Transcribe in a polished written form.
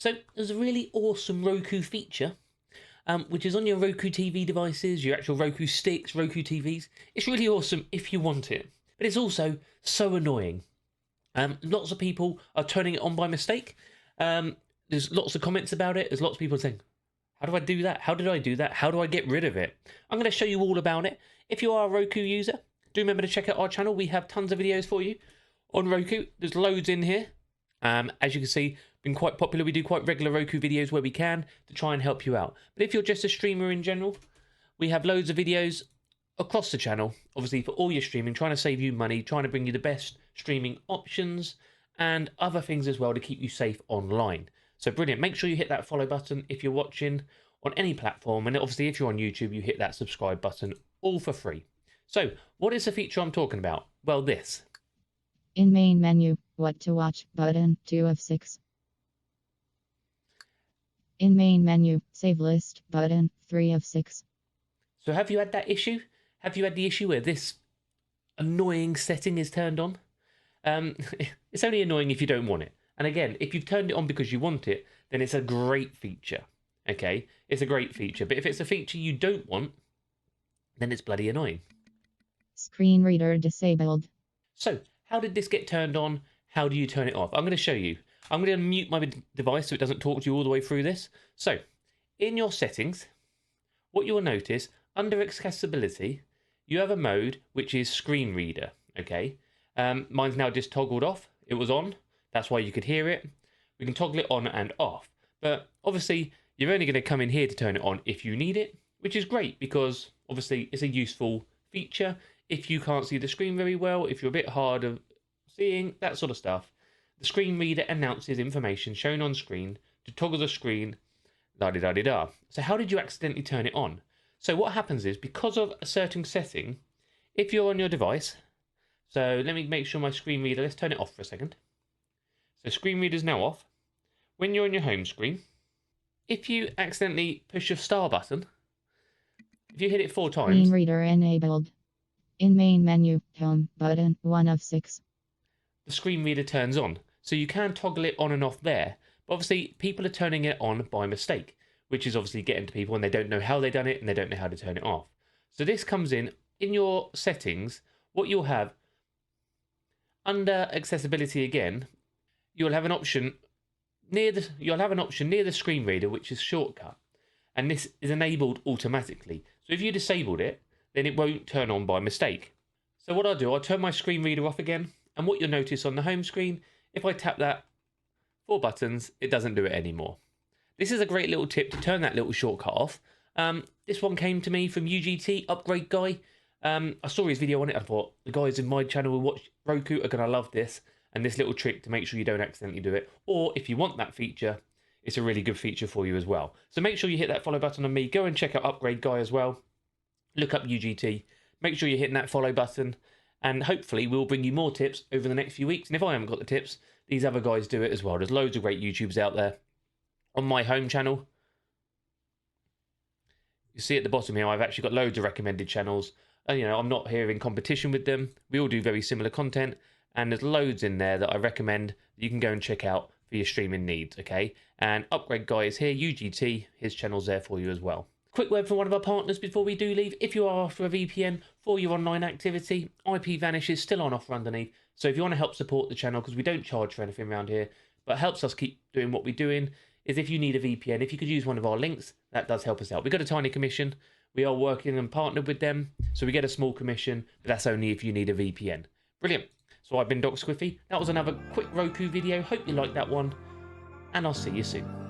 So there's a really awesome Roku feature, which is on your Roku TV devices, your actual Roku sticks, Roku TVs. It's really awesome if you want it, but it's also so annoying. Lots of people are turning it on by mistake. There's lots of comments about it. There's lots of people saying, how do I do that? How did I do that? How do I get rid of it? I'm going to show you all about it. If you are a Roku user, do remember to check out our channel. We have tons of videos for you on Roku. There's loads in here. As you can see, been quite popular. We do quite regular Roku videos where we can to try and help you out. But if you're just a streamer in general, we have loads of videos across the channel, obviously for all your streaming, trying to save you money, trying to bring you the best streaming options and other things as well to keep you safe online. So brilliant. Make sure you hit that follow button if you're watching on any platform. And obviously if you're on YouTube, you hit that subscribe button, all for free. So what is the feature I'm talking about? Well, this. In main menu, what to watch, button, 2 of 6. In main menu, save list, button, 3 of 6. So have you had that issue? Have you had the issue where this annoying setting is turned on? It's only annoying if you don't want it. And again, if you've turned it on because you want it, then it's a great feature. Okay? It's a great feature. But if it's a feature you don't want, then it's bloody annoying. Screen reader disabled. So, how did this get turned on? How do you turn it off? I'm going to show you. I'm going to mute my device so it doesn't talk to you all the way through this. So, in your settings, what you will notice, under accessibility, you have a mode which is screen reader. Okay? Mine's now just toggled off. It was on. That's why you could hear it. We can toggle it on and off. But obviously, you're only going to come in here to turn it on if you need it, which is great because obviously it's a useful feature. If you can't see the screen very well, if you're a bit hard of seeing, that sort of stuff, the screen reader announces information shown on screen to toggle the screen, la-di-da-di-da. So how did you accidentally turn it on? So what happens is, because of a certain setting, if you're on your device, so let me make sure my screen reader, let's turn it off for a second. So screen reader is now off. When you're on your home screen, if you accidentally push your star button, if you hit it 4 times... Screen reader enabled. In main menu, home, button, 1 of 6. The screen reader turns on. So you can toggle it on and off there. But obviously, people are turning it on by mistake, which is obviously getting to people and they don't know how they've done it and they don't know how to turn it off. So this comes in your settings. What you'll have, under accessibility again, you'll have an option near the screen reader, which is shortcut. And this is enabled automatically. So if you disabled it, then it won't turn on by mistake. So what I'll do, I'll turn my screen reader off again. And what you'll notice on the home screen, if I tap that 4 buttons, it doesn't do it anymore. This is a great little tip to turn that little shortcut off. This one came to me from UGT, Upgrade Guy. I saw his video on it. I thought, the guys in my channel who watch Roku are going to love this. And this little trick to make sure you don't accidentally do it. Or if you want that feature, it's a really good feature for you as well. So make sure you hit that follow button on me. Go and check out Upgrade Guy as well. Look up UGT. Make sure you're hitting that follow button. And hopefully we'll bring you more tips over the next few weeks. And if I haven't got the tips, these other guys do it as well. There's loads of great YouTubers out there. On my home channel, you see at the bottom here, I've actually got loads of recommended channels. And, you know, I'm not here in competition with them. We all do very similar content. And there's loads in there that I recommend that you can go and check out for your streaming needs, okay? And Upgrade Guy is here, UGT, his channel's there for you as well. Quick word from one of our partners before we do leave. If you are after a VPN for your online activity, IP Vanish is still on offer underneath. So if you want to help support the channel, because we don't charge for anything around here, but helps us keep doing what we're doing, is if you need a VPN, if you could use one of our links, that does help us out. We've got a tiny commission. We are working and partnered with them, so we get a small commission, but that's only if you need a VPN. Brilliant. So I've been Dr. Squiffy. That was another quick Roku video. Hope you liked that one. And I'll see you soon.